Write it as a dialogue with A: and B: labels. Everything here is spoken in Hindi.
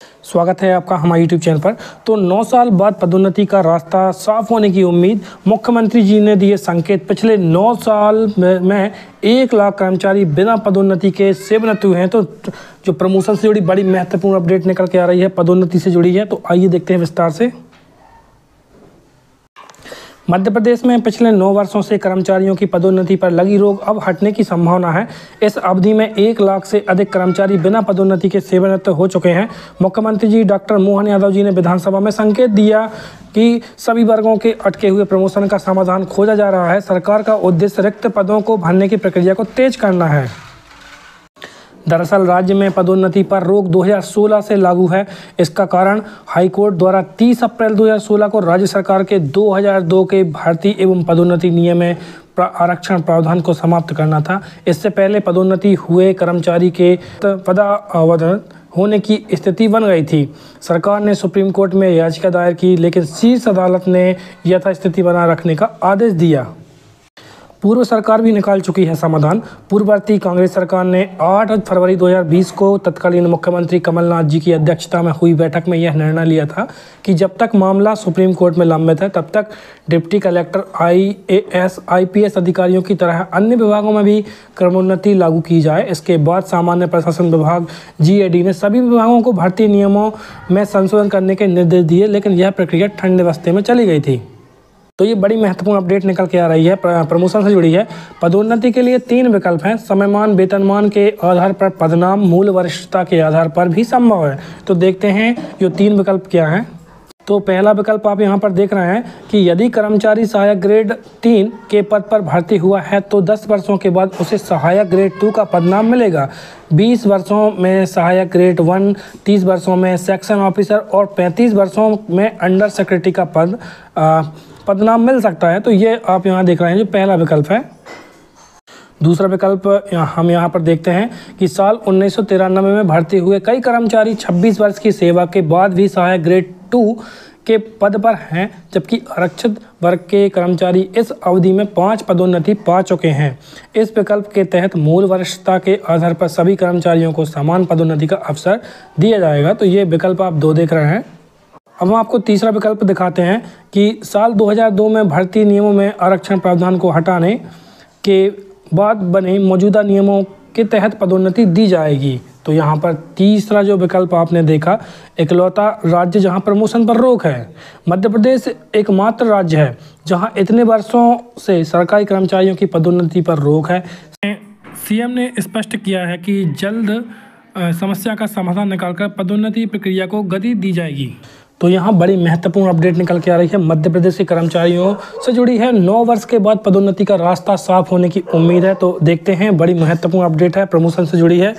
A: स्वागत है आपका हमारे यूट्यूब चैनल पर। तो 9 साल बाद पदोन्नति का रास्ता साफ होने की उम्मीद, मुख्यमंत्री जी ने दिए संकेत। पिछले 9 साल में 1 लाख कर्मचारी बिना पदोन्नति के सेवानिवृत्त हुए हैं। तो जो प्रमोशन से जुड़ी बड़ी महत्वपूर्ण अपडेट निकल के आ रही है, पदोन्नति से जुड़ी है, तो आइए देखते हैं विस्तार से। मध्य प्रदेश में पिछले 9 वर्षों से कर्मचारियों की पदोन्नति पर लगी रोक अब हटने की संभावना है। इस अवधि में 1 लाख से अधिक कर्मचारी बिना पदोन्नति के सेवानिवृत्त हो चुके हैं। मुख्यमंत्री जी डॉक्टर मोहन यादव जी ने विधानसभा में संकेत दिया कि सभी वर्गों के अटके हुए प्रमोशन का समाधान खोजा जा रहा है। सरकार का उद्देश्य रिक्त पदों को भरने की प्रक्रिया को तेज करना है। दरअसल राज्य में पदोन्नति पर रोक 2016 से लागू है। इसका कारण हाईकोर्ट द्वारा 30 अप्रैल 2016 को राज्य सरकार के 2002 के भर्ती एवं पदोन्नति नियम में आरक्षण प्रावधान को समाप्त करना था। इससे पहले पदोन्नति हुए कर्मचारी के पदावनत होने की स्थिति बन गई थी। सरकार ने सुप्रीम कोर्ट में याचिका दायर की, लेकिन शीर्ष अदालत ने यथास्थिति बनाए रखने का आदेश दिया। पूर्व सरकार भी निकाल चुकी है समाधान। पूर्ववर्ती कांग्रेस सरकार ने 8 फरवरी 2020 को तत्कालीन मुख्यमंत्री कमलनाथ जी की अध्यक्षता में हुई बैठक में यह निर्णय लिया था कि जब तक मामला सुप्रीम कोर्ट में लंबित है, तब तक डिप्टी कलेक्टर, IAS, IPS अधिकारियों की तरह अन्य विभागों में भी क्रमोन्नति लागू की जाए। इसके बाद सामान्य प्रशासन विभाग GAD ने सभी विभागों को भर्ती नियमों में संशोधन करने के निर्देश दिए, लेकिन यह प्रक्रिया ठंडे बस्ते में चली गई थी। तो ये बड़ी महत्वपूर्ण अपडेट निकल के आ रही है, प्रमोशन से जुड़ी है। पदोन्नति के लिए 3 विकल्प हैं। समयमान, वेतनमान के आधार पर पदनाम, मूल वरिष्ठता के आधार पर भी संभव है। तो देखते हैं ये 3 विकल्प क्या हैं। तो पहला विकल्प आप यहाँ पर देख रहे हैं कि यदि कर्मचारी सहायक ग्रेड 3 के पद पर भर्ती हुआ है तो 10 वर्षों के बाद उसे सहायक ग्रेड 2 का पदनाम मिलेगा। 20 वर्षों में सहायक ग्रेड 1, 30 वर्षों में सेक्शन ऑफिसर और 35 वर्षों में अंडर सेक्रेटरी का पदनाम मिल सकता है। तो ये आप यहाँ देख रहे हैं जो पहला विकल्प है। दूसरा विकल्प हम यहाँ पर देखते हैं कि साल 1993 में भर्ती हुए कई कर्मचारी 26 वर्ष की सेवा के बाद भी सहायक ग्रेड 2 के पद पर हैं, जबकि आरक्षित वर्ग के कर्मचारी इस अवधि में 5 पदोन्नति पा चुके हैं। इस विकल्प के तहत मूल वरिष्ठता के आधार पर सभी कर्मचारियों को समान पदोन्नति का अवसर दिया जाएगा। तो ये विकल्प आप 2 देख रहे हैं। अब हम आपको तीसरा विकल्प दिखाते हैं कि साल 2002 में भर्ती नियमों में आरक्षण प्रावधान को हटाने के बाद बने मौजूदा नियमों के तहत पदोन्नति दी जाएगी। तो यहाँ पर तीसरा जो विकल्प आपने देखा, इकलौता राज्य जहाँ प्रमोशन पर रोक है। मध्य प्रदेश एकमात्र राज्य है जहाँ इतने वर्षों से सरकारी कर्मचारियों की पदोन्नति पर रोक है। CM ने स्पष्ट किया है कि जल्द समस्या का समाधान निकालकर पदोन्नति प्रक्रिया को गति दी जाएगी। तो यहाँ बड़ी महत्वपूर्ण अपडेट निकल के आ रही है, मध्य प्रदेश के कर्मचारियों से जुड़ी है। 9 वर्ष के बाद पदोन्नति का रास्ता साफ होने की उम्मीद है। तो देखते हैं, बड़ी महत्वपूर्ण अपडेट है, प्रमोशन से जुड़ी है।